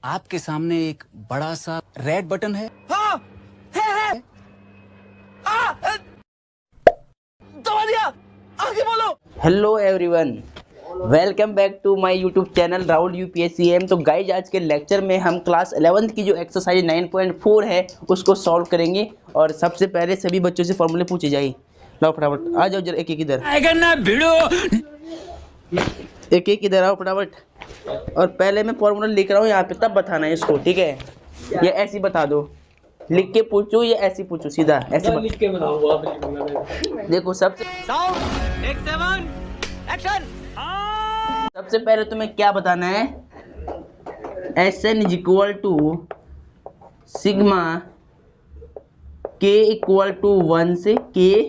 आपके सामने एक बड़ा सा रेड बटन है। हाँ, है। दबा दिया, आगे बोलो। Hello everyone, welcome back to my YouTube channel Rahul UPSC M. तो गाइज आज के लेक्चर में हम क्लास 11th की जो एक्सरसाइज 9.4 है उसको सॉल्व करेंगे। और सबसे पहले सभी बच्चों से फॉर्मूले पूछे जाए। लो फटाफट आ जाओ जरा, एक एक इधर, एक एक इधर आओ फटाफट। और पहले मैं फॉर्मूला लिख रहा हूँ यहाँ पे, तब बताना है इसको, ठीक है? ये ऐसे ही बता दो, लिख के पूछो या ऐसे पूछो, सीधा ऐसे लिख के बताओ। देखो सबसे सबसे पहले तुम्हें क्या बताना है, Sn is equal to sigma k equal to 1 से k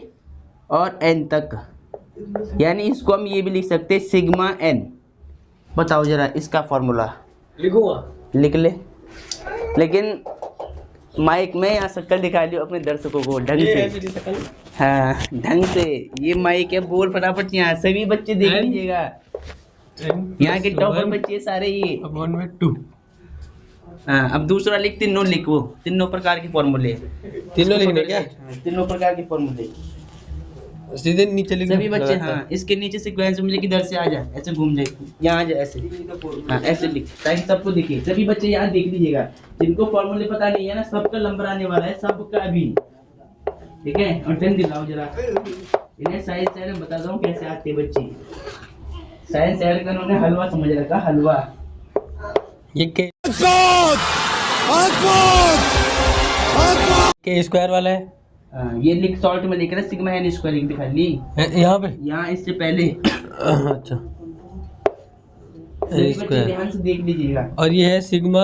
और n तक, यानी इसको हम ये भी लिख सकते हैं सिग्मा n। बताओ जरा इसका फॉर्मूला। लिखूंगा, लिख ले, लेकिन माइक में यहाँ शक्ल दिखा लियो अपने दर्शकों को ढंग से। हाँ ढंग से, ये माइक है, बोल फटाफट, यहाँ सभी बच्चे देख लीजिएगा, यहाँ के टॉपर बच्चे सारे ये। हाँ अब दूसरा लिख, तीनों लिख, वो तीनों प्रकार के फॉर्मूले, तीनों लिखने क्या? तीनों प्रकार के फॉर्मूले सीधे नीचे लिख सभी बच्चे। हाँ इसके नीचे सीक्वेंस में लिख, इधर से आ जाए, ऐसे घूम जाए, यहाँ आ जाए ऐसे। हाँ ऐसे लिख ताकि सबको दिखे। सभी बच्चे यहाँ देख लीजिएगा, जिनको फॉर्मूले पता नहीं है ना, सबका नंबर आने वाला है, सबका अभी, ठीक है? और पेन दिखाओ जरा, इन्हें साइंस सर बता दो कैसे आते बच्चे। साइंस सर का उन्होंने हलवा समझ रखा, हलवा। ये के स्क्वायर वाला है। ये लिख, सॉल्ट में लिख रहा है सिग्मा एन स्क्वायर दिखा ली यहाँ पे, यहाँ इससे पहले। अच्छा ध्यान से देख लीजिएगा। और ये है सिग्मा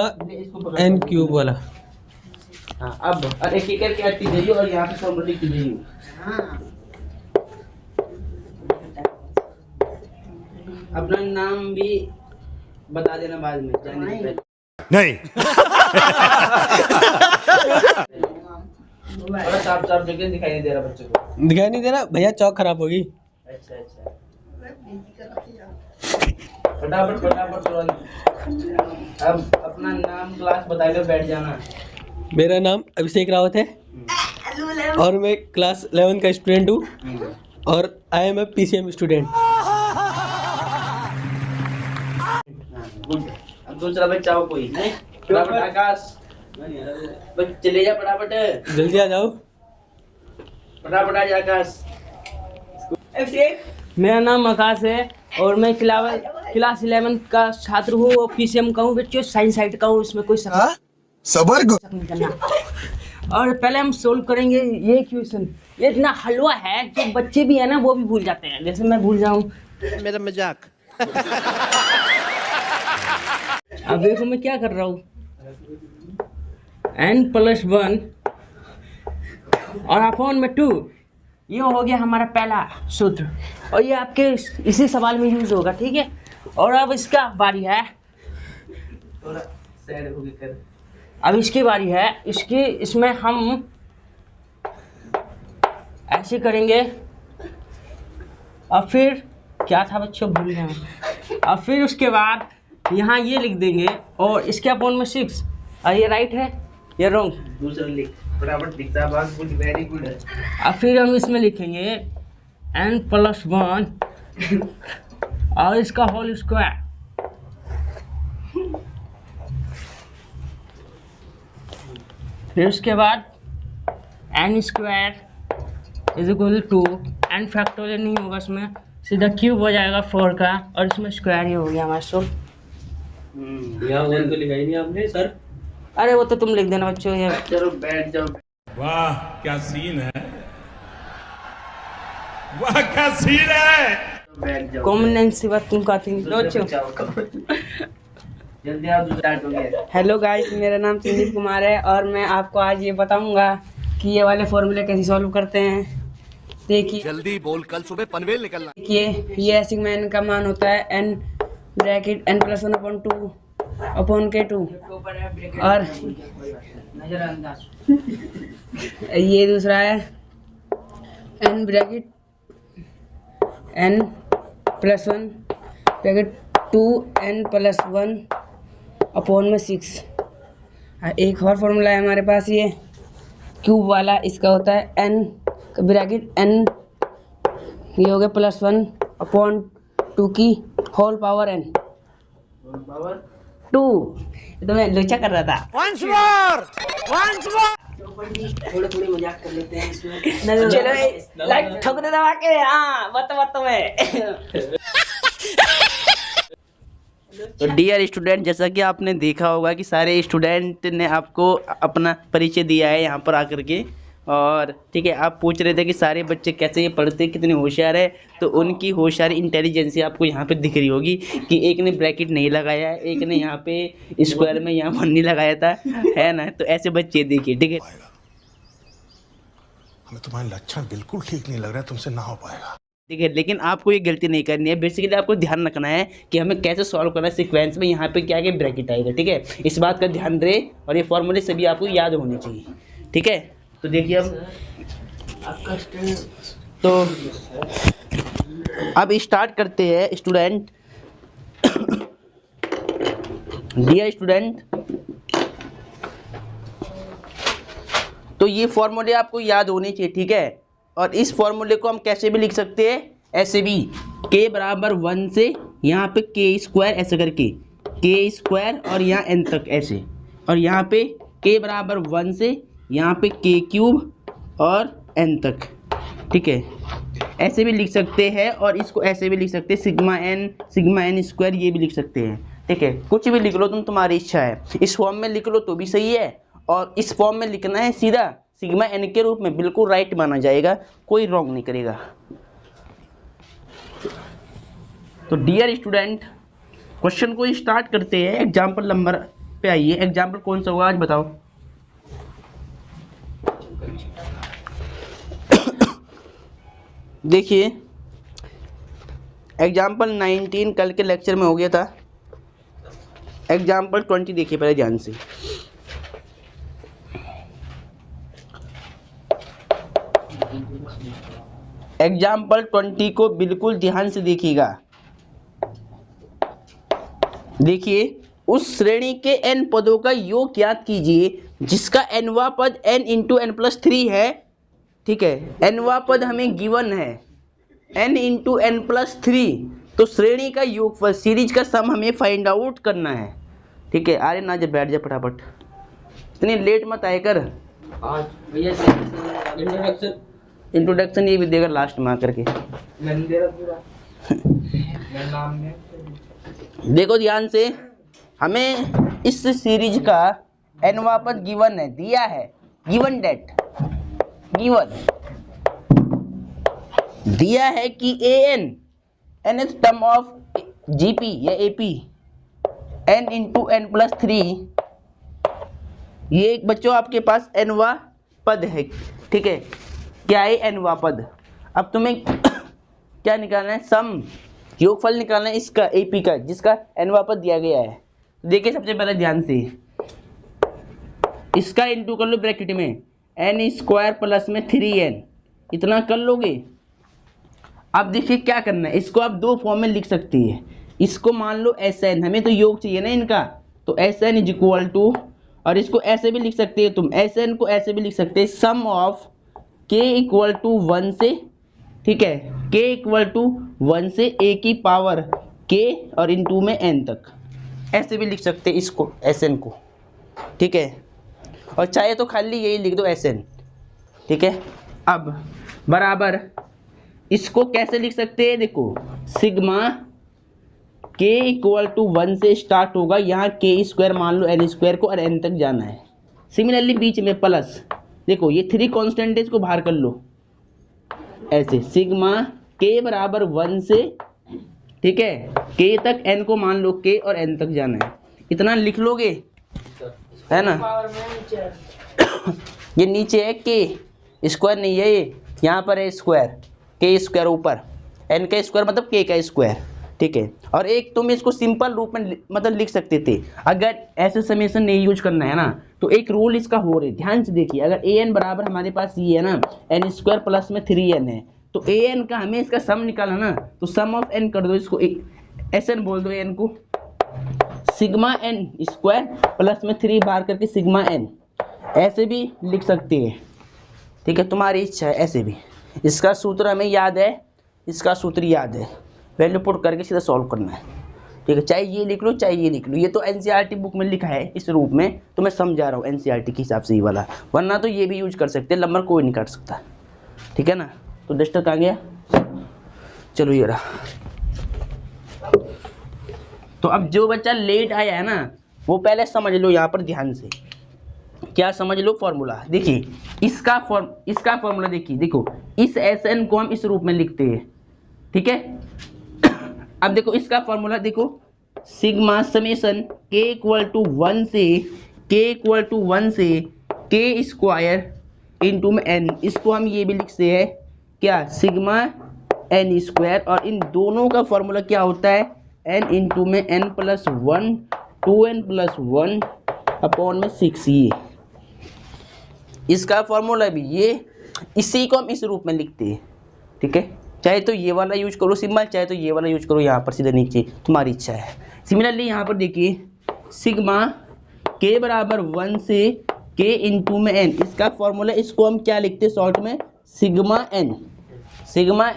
एन क्यूब वाला। हाँ अब और एक एक करके आती जाइए और यहाँ पे फॉर्मूला लिखते जाइए। अपना नाम भी बता देना बाद में जाने से पहले। नहीं साफ साफ जगह दिखाई नहीं दे रहा बच्चों को, दिखाई नहीं दे रहा भैया, चौक खराब होगी। अच्छा अच्छा, फटाफट फटाफट तुरंत। अब अपना नाम क्लास बता लो, बैठ जाना। मेरा नाम अभिषेक रावत है और मैं क्लास 11 का स्टूडेंट हूँ और I am a PCM student. Good. अब दूसरा बच्चा हो कोई नहीं? फटाफट आकाश, बस चले जा फटाफट, जल्दी आ जाओ, फटाफट आ जा आकाश। मेरा नाम आकाश है और मैं क्लास 11 का छात्र हूँ और पीसीएम का हूँ बच्चों, साइंस साइड का हूँ, इसमें कोई सबर नहीं करना। और पहले हम सोल्व करेंगे ये क्वेश्चन। ये इतना हलवा है कि बच्चे भी है ना वो भी भूल जाते हैं, जैसे मैं भूल जाऊँ। मेरा मजाक। अब देखो मैं क्या कर रहा हूँ, n+1 और अपॉन में 2, ये हो गया हमारा पहला सूत्र और ये आपके इसी सवाल में यूज होगा, ठीक है? और अब इसका बारी है, अब इसकी बारी है, इसमें हम ऐसे करेंगे और फिर क्या था बच्चों, भूल गए। और फिर उसके बाद यहाँ ये लिख देंगे और इसके अपॉन में 6, और ये राइट है ये रॉन्ग। दूसरा लिख फटाफट, दिखता है बात, गुड, वेरी गुड। और फिर हम इसमें लिखेंगे n+1 और इसका होल स्क्वायर। फिर उसके बाद n² is equal to n factorial नहीं होगा, इसमें सीधा क्यूब हो जाएगा 4 का और इसमें स्क्वायर ही हो गया हमारा सोल। यहाँ वन तो लिखा ही नहीं आपने सर। अरे वो तो तुम लिख देना बच्चों। ये चलो बैठ जाओ। वाह क्या सीन है, वाह क्या सीन है। बैठ जाओ, कॉमन सी बात तुम कहती नहीं बच्चों। जल्दी आप स्टार्ट हो गया। हेलो गाइस, मेरा नाम संदीप कुमार है और मैं आपको आज ये बताऊंगा कि ये वाले फॉर्मूले कैसे सॉल्व करते हैं। देखिए जल्दी बोल, कल सुबह पनवेल निकलना। देखिए ये सिग्मा n का मान होता है n+1/2 अपॉन k2 और ये दूसरा है n+1 2n+1 अपॉन में 6। एक और फॉर्मूला है हमारे पास, ये क्यूब वाला, इसका होता है n ब्रैकेट n, ये हो गया +1 अपॉन 2 की होल पावर n, 2। तो मैं लोचा कर रहा था। थोड़ी मजाक कर लेते हैं इसमें। चलो लाइक ठोक दे दबा के। हाँ बत में। तो डियर स्टूडेंट, जैसा कि आपने देखा होगा कि सारे स्टूडेंट ने आपको अपना परिचय दिया है यहाँ पर आकर के, और ठीक है, आप पूछ रहे थे कि सारे बच्चे कैसे ये पढ़ते, कितने होशियार है, तो उनकी होशियारी इंटेलिजेंसी आपको यहाँ पे दिख रही होगी कि एक ने ब्रैकेट नहीं लगाया है, एक ने यहाँ पे स्क्वायर में यहाँ 1 नहीं लगाया था, है ना। तो ऐसे बच्चे देखिए, ठीक है। हमें तुम्हारे लक्षण बिल्कुल ठीक नहीं लग रहा है, तुमसे ना हो पाएगा। ठीक है, लेकिन आपको ये गलती नहीं करनी है। बेसिकली आपको ध्यान रखना है कि हमें कैसे सॉल्व करना है सीक्वेंस में, यहाँ पे क्या क्या ब्रैकेट आएगा, ठीक है। इस बात का ध्यान रहे, और ये फॉर्मूले सभी आपको याद होने चाहिए, ठीक है। तो देखिए अब स्टार्ट करते हैं स्टूडेंट। डियर स्टूडेंट, तो ये फॉर्मूले आपको याद होने चाहिए, ठीक है। और इस फॉर्मूले को हम कैसे भी लिख सकते हैं, ऐसे भी, k बराबर 1 से यहाँ पे k² ऐसे करके, k² और यहाँ n तक ऐसे, और यहाँ पे k बराबर 1 से यहाँ पे k³ और n तक, ठीक है। ऐसे भी लिख सकते हैं, और इसको ऐसे भी लिख सकते हैं, सिग्मा n² ये भी लिख सकते हैं, ठीक है। कुछ भी लिख लो तुम, तुम्हारी इच्छा है। इस फॉर्म में लिख लो तो भी सही है, और इस फॉर्म में लिखना है सीधा सिग्मा n के रूप में, बिल्कुल राइट माना जाएगा, कोई रॉन्ग नहीं करेगा। तो डियर स्टूडेंट, क्वेश्चन को स्टार्ट करते हैं। एग्जाम्पल नंबर पे आइए। एग्जाम्पल कौन सा होगा आज बताओ। देखिए एग्जाम्पल 19 कल के लेक्चर में हो गया था। एग्जाम्पल 20 देखिए पहले ध्यान से। एग्जाम्पल 20 को बिल्कुल ध्यान से देखिएगा। देखिए, उस श्रेणी के n पदों का योग ज्ञात कीजिए जिसका nवां पद n इंटू n+3 है, ठीक है। nवां पद हमें गिवन है n इंटू n+3, तो श्रेणी का योगफल, सीरीज का सम हमें फाइंड आउट करना है, ठीक है। अरे ना, जब बैठ जा फटाफट, इतनी लेट मत आए कर। आज भैया इंट्रोडक्शन ये भी देगा लास्ट में आकर के। मैंने दे रहा पूरा मेरा नाम में। देखो ध्यान से, हमें इस सीरीज का nवां पद गिवन है, दिया है, गिवन डेट, गिवन दिया है कि nth टर्म ऑफ जीपी या एपी n इंटू n+3, ये एक बच्चों आपके पास nवां पद है, ठीक है। क्या है nवां पद। अब तुम्हें क्या निकालना है, सम, योगफल निकालना है इसका, एपी का, जिसका nवां पद दिया गया है। देखिए सबसे पहले ध्यान से, इसका इंटू कर लो ब्रैकेट में, n² प्लस में 3n, इतना कर लोगे। अब देखिए क्या करना है, इसको आप दो फॉर्म में लिख सकते हैं। इसको मान लो Sn, हमें तो योग चाहिए ना इनका, तो Sn इज इक्वल टू, और इसको ऐसे भी लिख सकते हैं तुम, Sn को ऐसे भी लिख सकते हैं, सम ऑफ k इक्वल टू 1 से, ठीक है, k इक्वल टू 1 से a की पावर k और इंटू में n तक, ऐसे भी लिख सकते हैं इसको, Sn को, ठीक है। और चाहे तो खाली यही लिख दो Sn, ठीक है। अब बराबर इसको कैसे लिख सकते हैं, देखो सिग्मा k इक्वल टू 1 से स्टार्ट होगा, यहाँ k² मान लो n² को, और n तक जाना है। सिमिलरली बीच में प्लस, देखो ये 3 कांस्टेंट है, इसको बाहर कर लो ऐसे, सिग्मा k बराबर 1 से, ठीक है, k तक n को मान लो k और n तक जाना है, इतना लिख लोगे, है ना। ये नीचे है k² नहीं है, ये यहाँ पर है स्क्वायर, k² ऊपर, n का स्क्वायर मतलब k का स्क्वायर, ठीक है। और एक तुम इसको सिंपल रूप में मतलब लिख सकते थे, अगर ऐसे समेशन नहीं यूज करना है ना, तो एक रूल इसका हो रही, ध्यान से देखिए। अगर an बराबर हमारे पास ये है ना, n² प्लस में 3n है, तो an का हमें इसका सम निकालना ना, तो सम ऑफ n कर दो, इसको एक Sn बोल दो n को, सिग्मा एन स्क्वायर प्लस में 3 बार करके सिग्मा एन, ऐसे भी लिख सकते हैं, ठीक है, तुम्हारी इच्छा है ऐसे भी। इसका सूत्र हमें याद है, इसका सूत्र याद है, वैल्यू पुट करके सीधा सॉल्व करना है, ठीक है। चाहे ये लिख लो चाहे ये लिख लो, ये तो एनसीईआरटी बुक में लिखा है इस रूप में, तो मैं समझा रहा हूँ एनसीईआरटी के हिसाब से ये वाला, वरना तो ये भी यूज कर सकते हैं, नंबर कोई नहीं काट सकता, ठीक है ना। तो डस्टर कहाँ गया, चलो ये रहा। तो अब जो बच्चा लेट आया है ना वो पहले समझ लो यहाँ पर ध्यान से, क्या समझ लो फॉर्मूला। देखिए इसका फॉर्मूला देखिए, देखो इस एसएन को हम इस रूप में लिखते हैं, ठीक है। अब देखो इसका फॉर्मूला देखो, सिग्मा समेशन के इक्वल टू 1 से के स्क्वायर इंटू में एन, इसको हम ये भी लिखते हैं क्या, सिग्मा एन स्क्वायर, और इन दोनों का फॉर्मूला क्या होता है, एन इंटू में n plus 1 2n plus 1 upon में 6, ये इसका फॉर्मूला भी ये, इसी को हम इस रूप में लिखते हैं, ठीक है। चाहे तो ये वाला यूज करो सिंबल, चाहे तो ये वाला यूज करो यहाँ पर सीधे नीचे, तुम्हारी इच्छा है। सिमिलरली यहाँ पर देखिए सिग्मा के बराबर 1 से के इंटू में एन, इसका फॉर्मूला, इसको हम क्या लिखते हैं शॉर्ट में, सिग्मा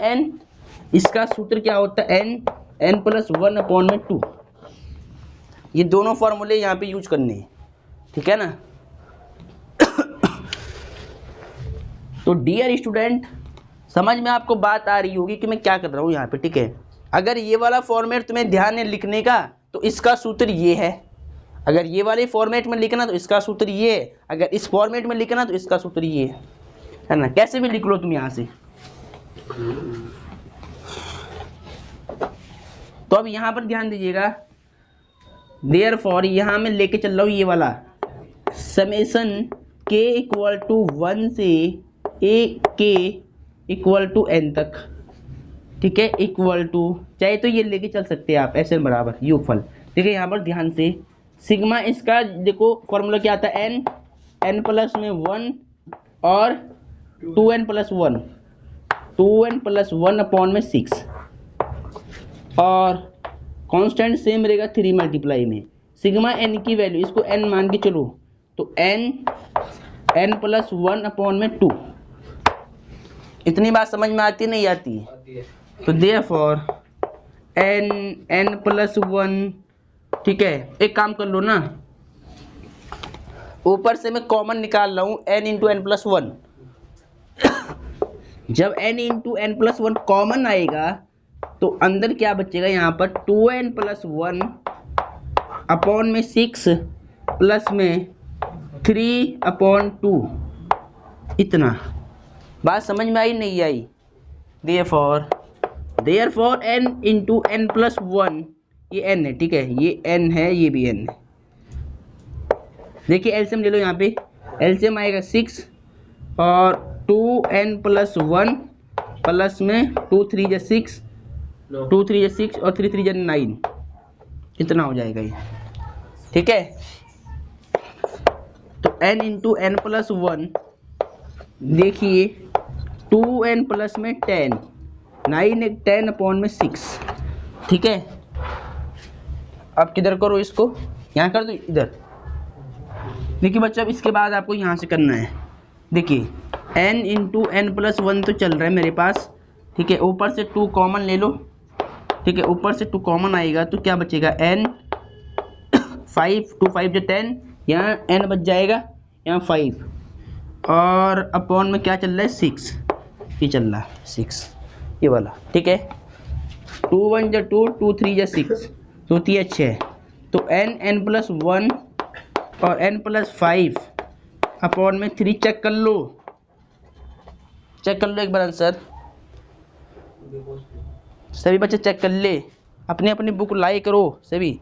एन, इसका सूत्र क्या होता है, एन प्लस 1 अपॉन में 2। ये दोनों फॉर्मूले यहाँ पे यूज करने हैं, ठीक है ना। तो डियर स्टूडेंट, समझ में आपको बात आ रही होगी कि मैं क्या कर रहा हूँ यहाँ पे, ठीक है। अगर ये वाला फॉर्मेट तुम्हें ध्यान है लिखने का तो इसका सूत्र ये है, अगर ये वाले फॉर्मेट में लिखना तो इसका सूत्र ये है, अगर इस फॉर्मेट में लिखना तो इसका सूत्र ये है ना, कैसे भी लिख लो तुम यहाँ से। तो अब यहाँ पर ध्यान दीजिएगा, देयरफॉर यहाँ मैं लेके चल रहा हूँ ये वाला समेशन के इक्वल टू 1 से ए के इक्वल टू एन तक, ठीक है, इक्वल टू, चाहे तो ये लेके चल सकते हैं आप एस एन बराबर योगफल। देखिए यहाँ पर ध्यान से, सिग्मा इसका देखो फॉर्मूला क्या आता है, एन प्लस में 1 और 2n प्लस 1 अपॉन में 6, और कांस्टेंट सेम रहेगा 3 मल्टीप्लाई में सिग्मा एन की वैल्यू, इसको n मान के चलो तो n प्लस 1 अपॉन में 2। इतनी बात समझ में आती नहीं आती, तो देयरफॉर n प्लस 1, ठीक है। एक काम कर लो ना, ऊपर से मैं कॉमन निकाल रहा हूँ n इंटू एन प्लस 1, जब n into N plus 1 common आएगा तो अंदर क्या बचेगा, यहाँ पर 2n प्लस 1 अपॉन में 6 प्लस में 3 अपॉन 2, इतना। बात समझ में आई नहीं आई, therefore n into N plus 1, ये n है, ठीक है, ये n है, ये भी n है। देखिए एलसीएम ले लो, यहाँ पे एलसीएम आएगा 6 और 2n प्लस 1 प्लस में 2 3 जा 6 और 3 3 जा 9, इतना हो जाएगा ये, ठीक है। तो n इंटू एन प्लस 1, देखिए 2n प्लस में 10, 9 एक 10 अपॉन में 6, ठीक है। अब किधर करो इसको, यहाँ कर दो इधर। देखिए बच्चा, अब इसके बाद आपको यहाँ से करना है, देखिए n इंटू एन प्लस 1 तो चल रहा है मेरे पास, ठीक है, ऊपर से 2 कॉमन ले लो, ठीक है, ऊपर से 2 कॉमन आएगा तो क्या बचेगा, n 5 2 5 जो 10, यहाँ n बच जाएगा, यहाँ 5 और अपॉन में क्या चल रहा है 6, ये चल रहा है 6, ये वाला, ठीक है। 2 1 जा 2 2 3 जा 6, तो 3 6, तो n प्लस 1 और n प्लस 5 अपॉन में 3, चेक कर लो एक बार आंसर, सभी बच्चे चेक कर ले, अपनी अपनी बुक लाई करो सभी।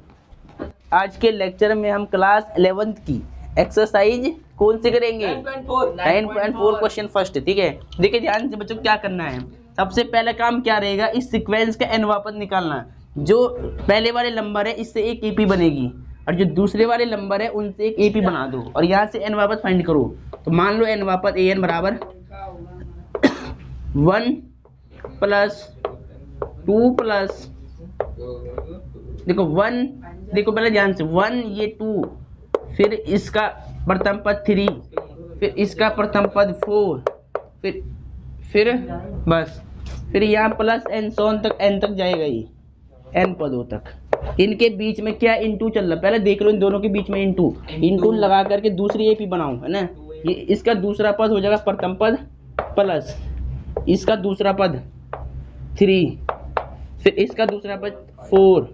आज के लेक्चर में हम क्लास 11th की एक्सरसाइज कौन से करेंगे, 9.4 क्वेश्चन फर्स्ट, ठीक है। देखिए ध्यान से बच्चों, क्या करना है, सबसे पहला काम क्या रहेगा, इस सीक्वेंस का n वापस निकालना। जो पहले वाले नंबर है इससे एक एपी बनेगी और जो दूसरे वाले नंबर है उनसे एक एपी बना दो और यहाँ से n वापस फाइंड करो। तो मान लो n वापस an बराबर 1 प्लस 2 प्लस, देखो 1 देखो पहले ध्यान से 1 ये 2, फिर इसका प्रथम पद 3, फिर इसका प्रथम पद 4, फिर बस फिर यहाँ प्लस एन सोन तक एन तक जाएगा, ये एन पदों तक। इनके बीच में क्या इंटू चल रहा है, पहले देख लो इन दोनों के बीच में इंटू लगा करके दूसरी एपी बनाऊं, है ना। ये इसका दूसरा पद हो जाएगा प्रथम पद प्लस इसका दूसरा पद 3, फिर इसका दूसरा पद 4,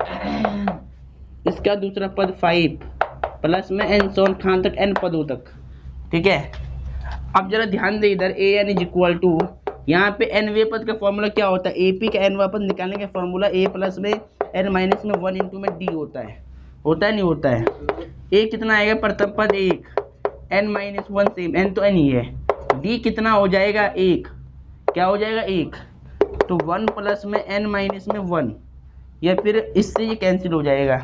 इसका दूसरा पद 5, प्लस में एन सोन खान तक एन पदों तक, ठीक है। अब जरा ध्यान दे इधर, A N is equal to, यहाँ पे एनवे पद का फॉर्मूला क्या होता है, एपी का एनवा पद निकालने का फॉर्मूला ए प्लस में एन माइनस में 1 इंटू में डी होता है नहीं होता है। ए कितना आएगा, प्रथम पद 1, एन माइनस 1 सेम, एन तो एन ही है, डी कितना हो जाएगा 1, क्या हो जाएगा 1, तो 1 प्लस में एन माइनस में 1, या फिर इससे ये कैंसिल हो जाएगा,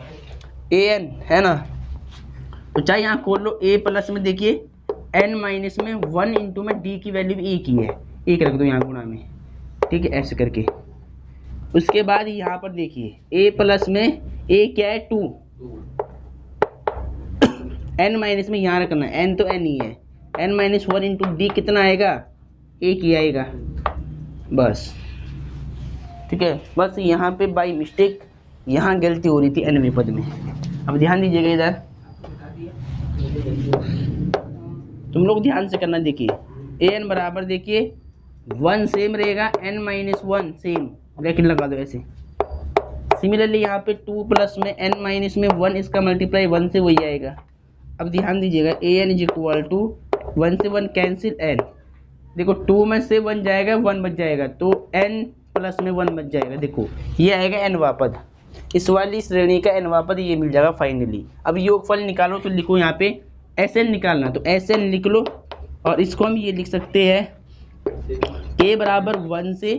ए एन है ना। तो चाहे यहाँ खोल लो, ए प्लस में देखिए एन माइनस में 1 इंटू में डी की वैल्यू भी एक ही है, एक रख दो यहाँ गुणा में, ठीक है, ऐसे करके। उसके बाद यहाँ पर देखिए ए प्लस में ए क्या है 2, एन माइनस में यहाँ रखना, एन तो एन ही है, एन माइनस 1 इंटू डी कितना आएगा, एक ही आएगा, बस ठीक है। बस यहाँ पे बाई मिस्टेक यहाँ गलती हो रही थी एनवे पद में। अब ध्यान दीजिएगा इधर, तुम लोग ध्यान से करना, देखिए ए एन बराबर देखिए 1 सेम रहेगा, एन माइनस 1 सेम, ब्रैकेट लगा दो ऐसे। सिमिलरली यहाँ पे 2 प्लस में एन माइनस में 1, इसका मल्टीप्लाई 1 से वही आएगा। अब ध्यान दीजिएगा, A N is equal to 1 से 1 कैंसिल एन, देखो 2 में से 1 जाएगा 1 बच जाएगा, तो एन प्लस में 1 बच जाएगा, देखो ये आएगा एनवा पद, इस वाली श्रेणी का एनवा पद ये मिल जाएगा फाइनली। अब योगफल निकालो तो लिखो यहाँ पे एस एन निकालना, तो एस एन लिख लो, और इसको हम ये लिख सकते हैं के बराबर 1 से,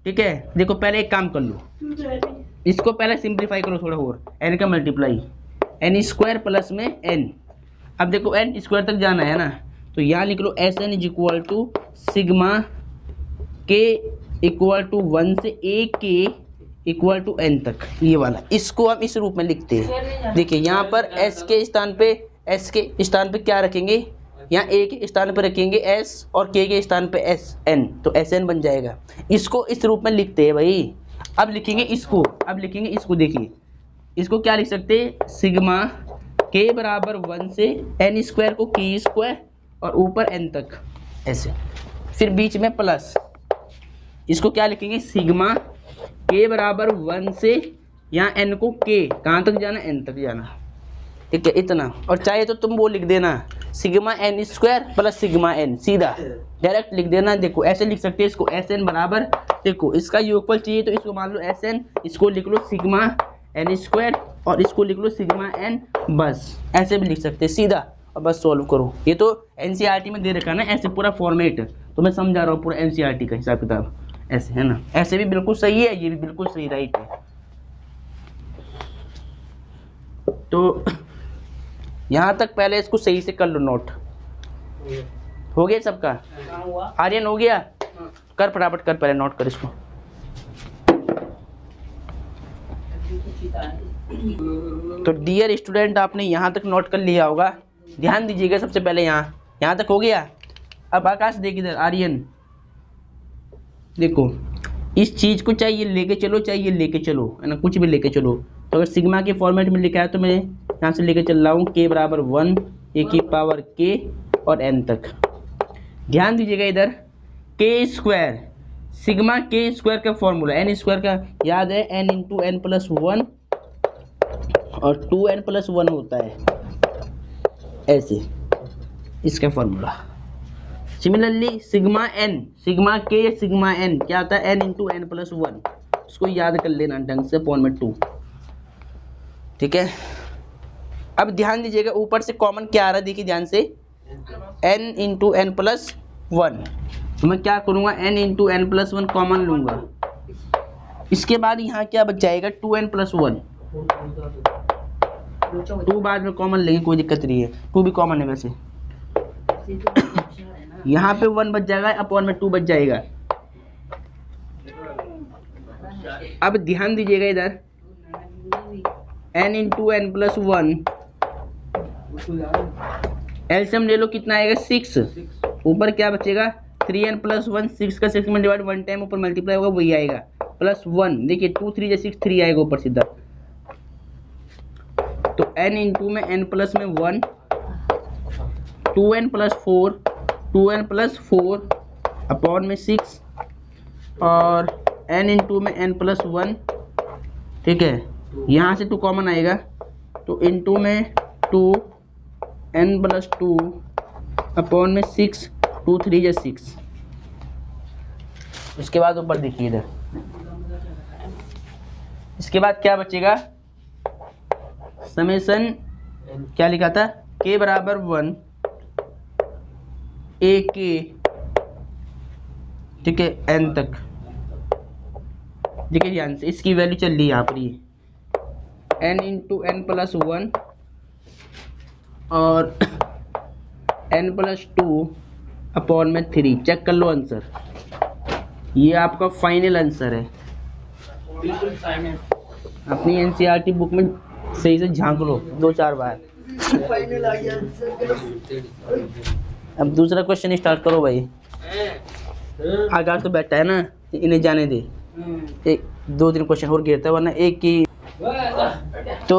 ठीक है। देखो पहले एक काम कर लो, इसको पहले सिंप्लीफाई करो थोड़ा और, एन का मल्टीप्लाई एन स्क्वायर प्लस में एन, अब देखो एन स्क्वायर तक जाना है ना, तो यहाँ लिख लो S N is equal to sigma के इक्वल टू 1 से ए के इक्वल टू एन तक, ये वाला, इसको हम इस रूप में लिखते हैं। देखिए यहाँ पर एस के स्थान पे क्या रखेंगे, यहाँ ए के स्थान पे रखेंगे एस और के स्थान पे एस एन, तो एस एन बन जाएगा। इसको इस रूप में लिखते हैं भाई। अब लिखेंगे इसको, देखिए इसको क्या लिख सकते हैं, सिग्मा के बराबर 1 से एन स्क्वायर को के स्क्वायर और ऊपर एन तक ऐसे, फिर बीच में प्लस, इसको क्या लिखेंगे, सिग्मा के बराबर 1 से यहाँ एन को के कहाँ तक जाना, एन तक जाना, ठीक है, इतना। और चाहे तो तुम वो लिख देना sigma n square plus sigma n, सीधा डायरेक्ट लिख देना। देखो ऐसे लिख सकते हैं इसको, एस एन बराबर, देखो इसका योगफल चाहिए तो इसको मान लो एस एन, इसको लिख लो सिग्मा एन स्क्वायर और इसको लिख लो सिग्मा एन, बस ऐसे भी लिख सकते हैं सीधा, और बस सॉल्व करो। ये तो एनसीईआरटी में दे रखा ना ऐसे पूरा फॉर्मेट, तो मैं समझा रहा हूँ पूरा एनसीईआरटी का हिसाब किताब, ऐसे है ना, ऐसे भी बिल्कुल सही है, ये भी बिल्कुल सही राइट है। तो यहाँ तक पहले इसको सही से कर लो नोट, हो गया सबका, आर्यन हो गया, कर फटाफट कर, पहले नोट कर इसको। तो डियर स्टूडेंट आपने यहाँ तक नोट कर लिया होगा, ध्यान दीजिएगा सबसे पहले यहाँ तक हो गया। अब आकाश देख इधर, आर्यन देखो इस चीज को चाहिए लेके चलो, चाहिए लेके चलो, है ना, कुछ भी लेके चलो। तो अगर सिग्मा के फॉर्मेट में लिखा है तो मैं यहाँ से लेके चल रहा हूँ के बराबर 1 ए की पावर के और एन तक। ध्यान दीजिएगा इधर, के स्क्वायर, सिग्मा के स्क्वायर का फॉर्मूला एन स्क्वायर का याद है, एन इंटू एन प्लस 1 और 2n प्लस 1 होता है, ऐसे इसका formula. Similarly sigma n, sigma k sigma n क्या आता है, एन इंटू एन प्लस 1, उसको याद कर लेना ढंग से, अपॉन में 2, ठीक है। अब ध्यान दीजिएगा ऊपर से कॉमन क्या आ रहा है, देखिए ध्यान से, n इंटू एन प्लस 1, तो मैं क्या करूँगा, n into N plus 1 common लूँगा। इसके बाद यहाँ क्या बच जाएगा, 2n प्लस 1, 2 बाद में कॉमन लेंगे, कोई दिक्कत नहीं है, 2 भी कॉमन है वैसे। यहाँ पे 1 बच जाएगा, अपॉन में 2 बच जाएगा। अब ध्यान दीजिएगा इधर, n into N plus 1, LCM ले लो, कितना आएगा 6, ऊपर क्या बचेगा 3n प्लस 1, 6 का 6 में डिवाइड 1 टाइम ऊपर मल्टीप्लाई होगा वही आएगा प्लस 1, देखिए 2 3 6 3 आएगा ऊपर सीधा। तो n इंटू में n प्लस में 1, 2n plus 4, 2n plus 4 upon में 6 और n इंटू में n प्लस 1, ठीक है, यहाँ से 2 कॉमन आएगा तो इंटू में 2 n प्लस 2 अपॉन में 6, 2 3 या 6। उसके बाद ऊपर देखिए इधर, इसके बाद क्या बचेगा, समेसन क्या लिखा था k बराबर 1 a k, ठीक है, n तक। देखिए ध्यान से इसकी वैल्यू चल रही है यहाँ पर, ये n इंटू एन प्लस 1 और n प्लस 2 अपॉन में 3। चेक कर लो आंसर, ये आपका फाइनल आंसर है। बिल्कुल फाइनल। अपनी एनसीईआरटी बुक में सही से झांक लो 2-4 बार। फाइनल आ गया आंसर। अब दूसरा क्वेश्चन स्टार्ट करो भाई। आगाज तो बैठा है ना, इन्हें जाने दे, 1-2-3 क्वेश्चन और गिरता है वरना एक ही। तो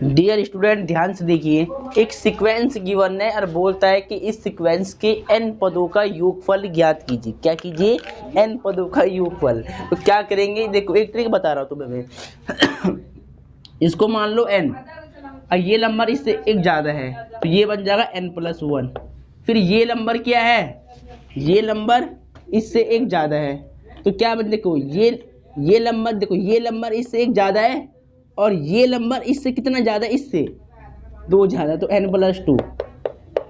डियर स्टूडेंट ध्यान से देखिए, एक सीक्वेंस गिवन है और बोलता है कि इस सीक्वेंस के n पदों का योगफल ज्ञात कीजिए। क्या कीजिए, n पदों का योगफल। तो क्या करेंगे, देखो एक ट्रिक बता रहा हूँ तुम्हें मैं। इसको मान लो n और ये नंबर इससे एक ज़्यादा है तो ये बन जाएगा n प्लस 1। फिर ये नंबर क्या है, ये नंबर इससे एक ज़्यादा है तो क्या बन, देखो ये नंबर, देखो ये नंबर इससे एक ज़्यादा है और ये नंबर इससे कितना ज़्यादा, इससे 2 ज़्यादा, तो n प्लस 2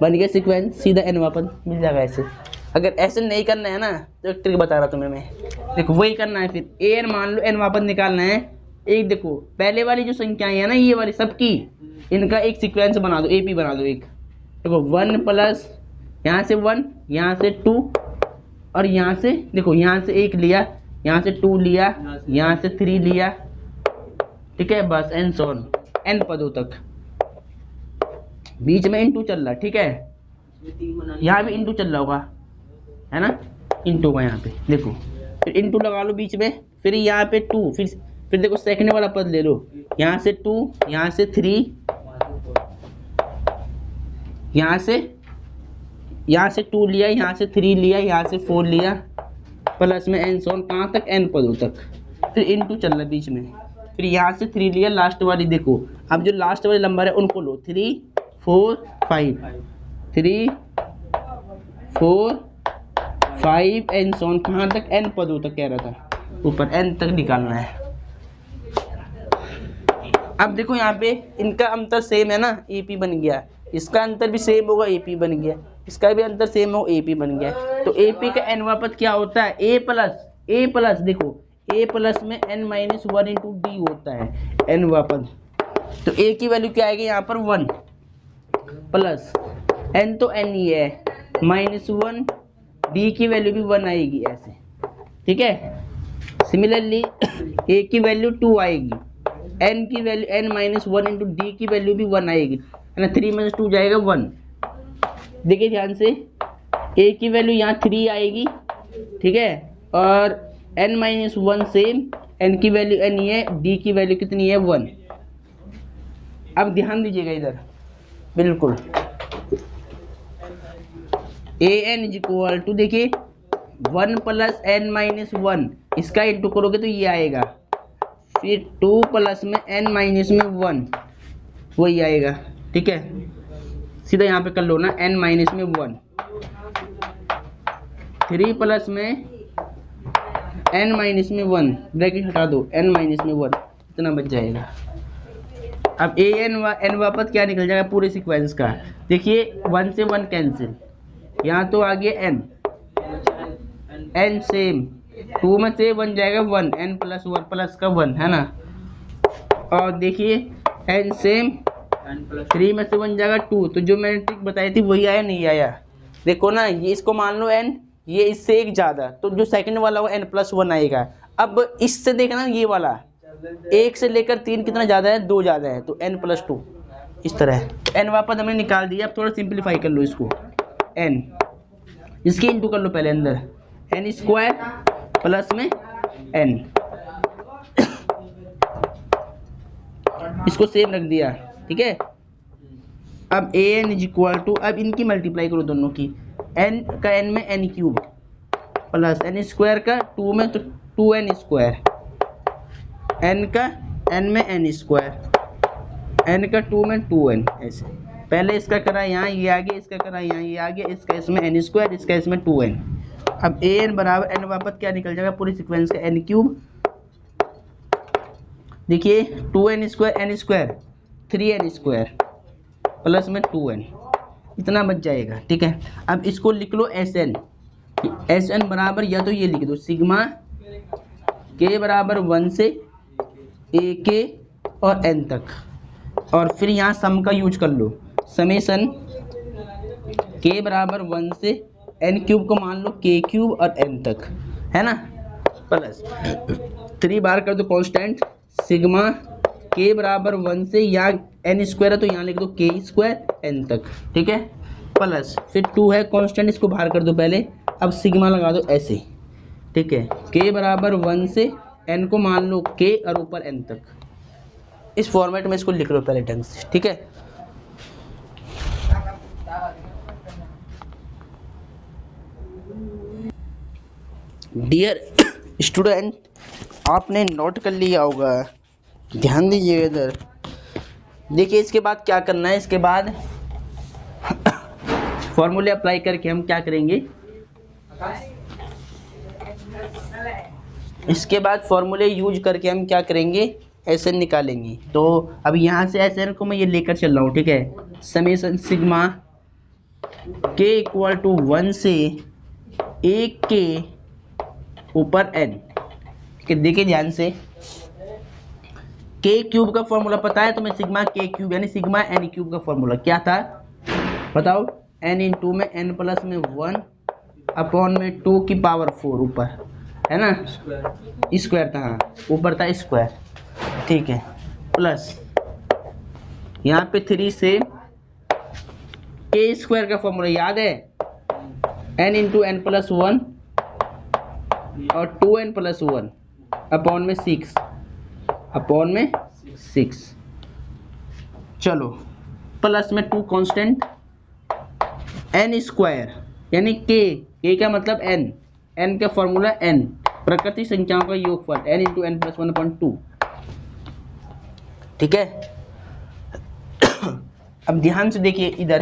बन गया सीक्वेंस, सीधा n वापस मिल जाएगा ऐसे। अगर ऐसे नहीं करना है ना तो एक ट्रिक बता रहा तुम्हें मैं, देखो वही करना है। फिर an मान लो, n वापस निकालना है। एक देखो पहले वाली जो संख्याएं है ना, ये वाली सबकी, इनका एक सीक्वेंस बना दो, AP बना दो एक। देखो 1 प्लस यहाँ से 1, यहाँ से 2 और यहाँ से देखो, यहाँ से 1 लिया, यहाँ से 2 लिया, यहाँ से 3 लिया, ठीक है, बस एंड सो ऑन, n पदों तक। बीच में इंटू चल रहा, ठीक है, यहाँ भी इंटू चल रहा होगा, है ना, इंटू का यहाँ पे देखो, फिर इंटू लगा लो बीच में, फिर यहाँ पे 2, फिर देखो सेकंड वाला पद ले लो, यहाँ से 2, यहाँ से 3, यहाँ से 2 लिया, यहाँ से 3 लिया, यहाँ से 4 लिया, प्लस में एन सो ऑन, कहाँ तक, n पदों तक। फिर इंटू चल रहा बीच में, फिर यहाँ से 3 लिया, लास्ट वाली देखो, अब जो लास्ट वाले नंबर है उनको लो, 3 4 5, 3 4 5 एन सो ऑन, कहाँ तक, n पदों तक कह रहा था, ऊपर n तक निकालना है। अब देखो यहाँ पे इनका अंतर सेम है ना, AP बन गया, इसका अंतर भी सेम होगा, AP बन गया, इसका भी अंतर सेम हो, AP बन गया। तो AP का n वापस क्या होता है, A प्लस, देखो A प्लस में n माइनस 1 इंटू D होता है, n वापस। तो A की वैल्यू क्या आएगी यहाँ पर 1 प्लस n, तो n ही है, -1, D की वैल्यू भी 1 आएगी ऐसे, ठीक है। सिमिलरली A की वैल्यू 2 आएगी, n की value n minus 1 into D की वैल्यू भी 1 आएगी, है ना, 3 माइनस 2 जाएगा 1। देखिए ध्यान से, A की वैल्यू यहाँ 3 आएगी, ठीक है, और n माइनस 1 सेम, n की वैल्यू n ही है, D की वैल्यू कितनी है 1। अब ध्यान दीजिएगा इधर बिल्कुल, an इज इक्वल टू, देखिए 1 प्लस n माइनस 1, इसका इंटू करोगे तो ये आएगा, फिर 2 प्लस में n माइनस में 1 वही आएगा, ठीक है, सीधा यहाँ पे कर लो ना, n माइनस में 1, 3 प्लस में n माइनस में 1, ब्रैकेट हटा दो, n माइनस में 1, इतना बच जाएगा। अब n वापस क्या निकल जाएगा पूरे सीक्वेंस का, देखिए 1 से 1 कैंसिल, यहाँ तो आ गया n सेम, 2 में से 1 जाएगा 1, n प्लस 1 प्लस का 1, है ना, और देखिए n सेम, 3 में से 1 जाएगा 2, तो जो मैंने ट्रिक बताई थी वही आया, नहीं आया, देखो ना, ये इसको मान लो n, ये इससे एक ज़्यादा, तो जो सेकंड वाला वो n प्लस 1 आएगा। अब इससे देखना ये वाला 1 से लेकर 3 कितना ज़्यादा है, 2 ज़्यादा है, तो n+2 इस तरह। n वापस हमने निकाल दिया। अब थोड़ा सिंप्लीफाई कर लो इसको, n इसकी इंटू कर लो पहले अंदर, n² प्लस में n, इसको सेम रख दिया, ठीक है। अब an इज इक्वल टू, अब इनकी मल्टीप्लाई करो दोनों की, n का n में n³ प्लस n² का 2 में तो 2n², n का n में n², n का 2 में 2n, ऐसे। पहले इसका करा यहाँ, ये आ गया, इसका करा यहाँ, ये आ गया, इसका इसमें n², इसका इसमें 2n। अब an बराबर n वापस क्या निकल जाएगा पूरी सीक्वेंस का, n³। देखिए 2n² n² 3n² प्लस में 2n, इतना बच जाएगा, ठीक है। अब इसको लिख लो Sn, Sn बराबर या तो ये लिख दो सिग्मा k बराबर 1 से ak और n तक, और फिर यहाँ सम का यूज कर लो, समेशन k बराबर 1 से n³ को मान लो k³ और n तक, है ना, प्लस 3 बार कर दो कांस्टेंट सिग्मा k बराबर 1 से, यहाँ n² है तो यहाँ लिख दो k² n तक, ठीक है, प्लस फिर 2 है कांस्टेंट, इसको बाहर कर दो पहले। अब सिग्मा लगा दो ऐसे, ठीक है, k बराबर 1 से n को मान लो k और ऊपर n तक। इस फॉर्मेट में इसको लिख लो पहले ढंग से, ठीक है। डियर स्टूडेंट, आपने नोट कर लिया होगा, ध्यान दीजिए इधर। देखिए इसके बाद क्या करना है, इसके बाद फॉर्मूले अप्लाई करके हम क्या करेंगे, इसके बाद फॉर्मूले यूज करके हम क्या करेंगे, Sn निकालेंगे। तो अब यहाँ से Sn को मैं ये लेकर चल रहा हूँ, ठीक है, summation sigma k equal to 1 से 1 के ऊपर n, देखिए ध्यान से, k³ का फॉर्मूला पता है तुम्हें, सिग्मा k³ यानी सिग्मा n³ का फॉर्मूला क्या था बताओ, n इंटू में n प्लस में 1 अपॉन में 2 की पावर 4 ऊपर, है ना, स्क्वायर था, हाँ ऊपर था स्क्वायर, ठीक है, प्लस यहाँ पे 3 से k² का फॉर्मूला याद है, n इंटू n प्लस 1 और 2n प्लस 1 अपॉन में 6, अपॉन में 6, चलो प्लस में 2 कांस्टेंट n² यानी k का मतलब n का फॉर्मूला n, प्रकृति संख्याओं का योगफल n इंटू n प्लस 1/2, ठीक है। अब ध्यान से देखिए इधर,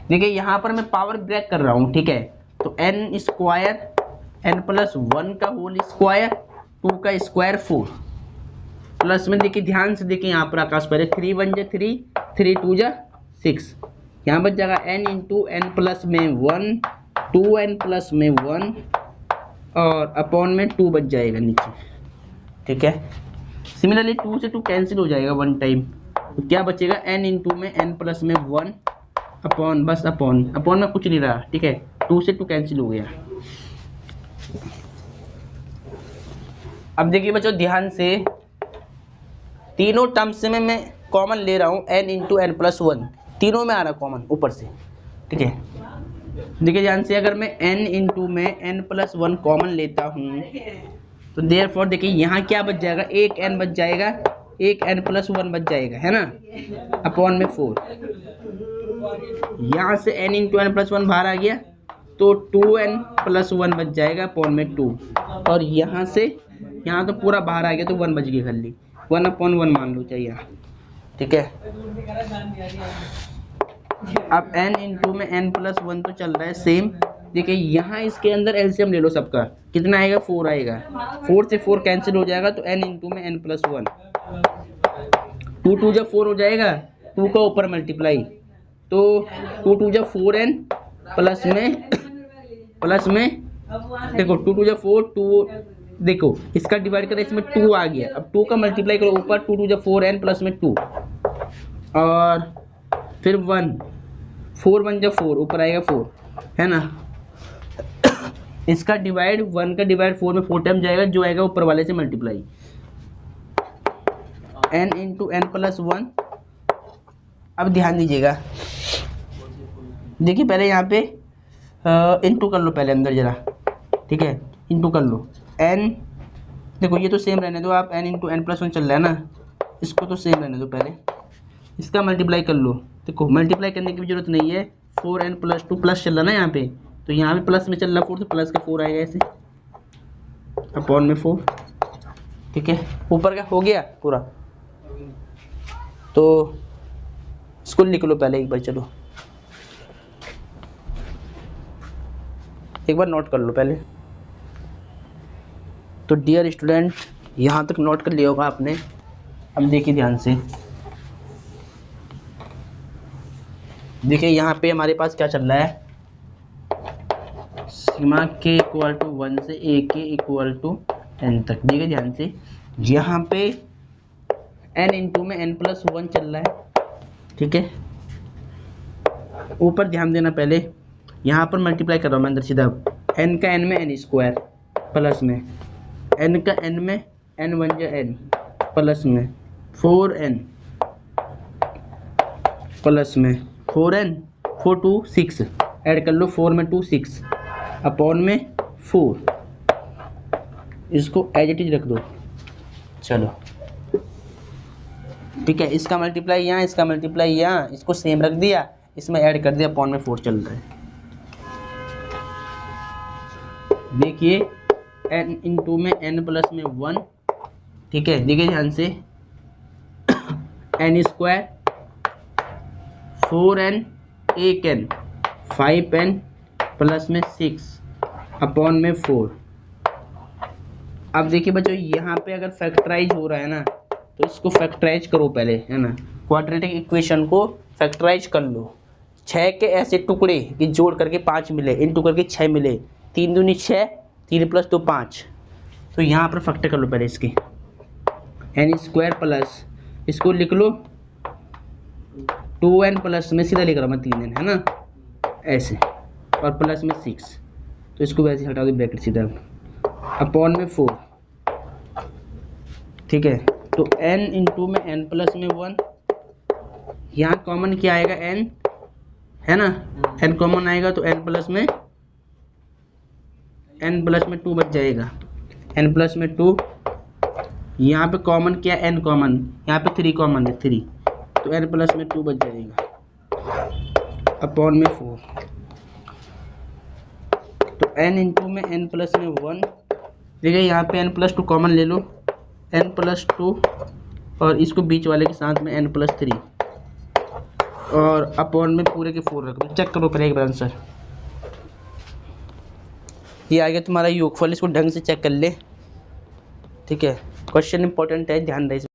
देखिए यहाँ पर मैं पावर ब्रेक कर रहा हूँ, ठीक है, तो n² n प्लस 1 का होल स्क्वायर 2 का स्क्वायर 4, प्लस में देखिए ध्यान से देखिए यहाँ पर आकाश पर 3 1 जा 3, 3 2 जा 6, यहाँ बच जाएगा n इंटू n प्लस में 1, 2n प्लस में 1 और अपॉन में 2 बच जाएगा नीचे, ठीक है। सिमिलरली 2 से 2 कैंसिल हो जाएगा वन टाइम, तो क्या बचेगा, n इंटू में n प्लस में 1 अपॉन, बस अपॉन में कुछ नहीं रहा, ठीक है, 2 से 2 कैंसिल हो गया। अब देखिए बच्चों ध्यान से, तीनों टर्म्स में मैं कॉमन ले रहा हूँ n इंटू n प्लस 1, तीनों में आ रहा कॉमन ऊपर से, ठीक है। देखिए ध्यान से, अगर मैं n इंटू में n प्लस 1 कॉमन लेता हूँ तो देयरफॉर देखिए यहाँ क्या बच जाएगा, एक n बच जाएगा, एक n प्लस 1 बच जाएगा, है ना, अपॉन में 4, यहाँ से n इंटू n प्लस 1 बाहर आ गया तो 2n प्लस 1 बच जाएगा अपॉन में 2, और यहाँ से यहाँ तो पूरा बाहर आ गया तो 1 बच गया खाली, 1/1 मान लो चाहिए, ठीक है। अब n इंटू में n प्लस 1 तो चल रहा है सेम, देखिए यहाँ इसके अंदर एलसीएम ले लो सबका, कितना आएगा, 4 आएगा, 4 से 4 कैंसिल हो जाएगा तो n इंटू में n प्लस 1, 2 2 जब 4 हो जाएगा, 2 का ऊपर मल्टीप्लाई, तो 2 2 जब 4n प्लस में देखो 2 2 जब 4, 2 देखो इसका डिवाइड करें, इसमें 2 आ गया, अब 2 का मल्टीप्लाई करो ऊपर, 2 2 जब 4n प्लस में 2 और फिर 1, 4 1 जब 4 ऊपर आएगा 4, है ना, इसका डिवाइड 1 का डिवाइड 4 में 4 टाइम जाएगा, जो आएगा ऊपर वाले से multiply, n into N plus one. अब ध्यान दीजिएगा, देखिए पहले यहाँ पे इंटू कर लो पहले अंदर जरा, ठीक है, इंटू कर लो n, देखो ये तो सेम रहने दो आप, n into N plus one चल रहा है ना, इसको तो सेम रहने दो, पहले इसका मल्टीप्लाई कर लो। देखो मल्टीप्लाई करने की भी जरूरत नहीं है, 4n प्लस 2 प्लस चल रहा ना यहाँ पे, तो यहाँ पे प्लस में चल रहा 4, तो प्लस का 4 आएगा ऐसे अपॉन में 4, ठीक है। ऊपर का हो गया पूरा, तो इसको लिख लो पहले एक बार, चलो एक बार नोट कर लो पहले। तो डियर स्टूडेंट, यहाँ तक नोट कर लिया होगा आपने। अब देखिए ध्यान से, देखिए यहाँ पे हमारे पास क्या चल रहा है, सिग्मा के इक्वल टू 1 से ए के इक्वल टू एन तक। देखिए ध्यान से, यहाँ पे एन इंटू में एन प्लस 1 चल रहा है, ठीक है। ऊपर ध्यान देना, पहले यहाँ पर मल्टीप्लाई कर रहा हूँ मैं अंदर सीधा, एन का एन में एन स्क्वायर प्लस में एन का एन में एन वन जा एन प्लस में 4n प्लस में 4n 4 2 6 ऐड कर लो, 4 में 2 6 अपॉन में 4, इसको एज इट इज रख दो, चलो ठीक है। इसका मल्टीप्लाई यहाँ, इसका मल्टीप्लाई यहाँ, इसको सेम रख दिया, इसमें ऐड कर दिया, अपॉन में 4 चल रहा है। देखिए n इंटू में n प्लस में 1, ठीक है। देखिए ध्यान से, n square 4n 1n 5n plus में 6 अपॉन में 4। अब देखिए बच्चों, यहाँ पे अगर फैक्टराइज हो रहा है ना, तो इसको फैक्टराइज करो पहले, है ना, क्वाड्रेटिक इक्वेशन को फैक्टराइज कर लो। 6 के ऐसे टुकड़े कि जोड़ करके 5 मिले, इंटू करके 6 मिले, 3 दूनी 6, 3 प्लस 2 5, तो यहाँ पर फैक्टर कर लो पहले इसकी, n स्क्वायर प्लस, इसको लिख लो 2n प्लस में, सीधा लिख रहा हूँ मैं 3n, है ना, ऐसे, और प्लस में 6, तो इसको वैसे हटा दो ब्रैकेट सीधा, अपॉन में 4, ठीक है। तो n इंटू में n प्लस में 1, यहाँ कॉमन क्या आएगा n, है ना, n कॉमन आएगा तो n प्लस में 2 बच जाएगा, n प्लस में 2, यहाँ पे कॉमन क्या, n कॉमन, यहाँ पे 3 कॉमन है 3, तो n प्लस में 2 बच जाएगा अपॉन में 4। तो n इंटू में n प्लस में 1, देखिए यहाँ पे n प्लस 2 कॉमन ले लो, n प्लस 2 और इसको बीच वाले के साथ में n प्लस 3 और अपॉन में पूरे के 4 रख दो। चेक करो पहले एक बार आंसर, ये आ गया तुम्हारा योगफल, इसको ढंग से चेक कर ले, ठीक है। क्वेश्चन इंपॉर्टेंट है, ध्यान रहे।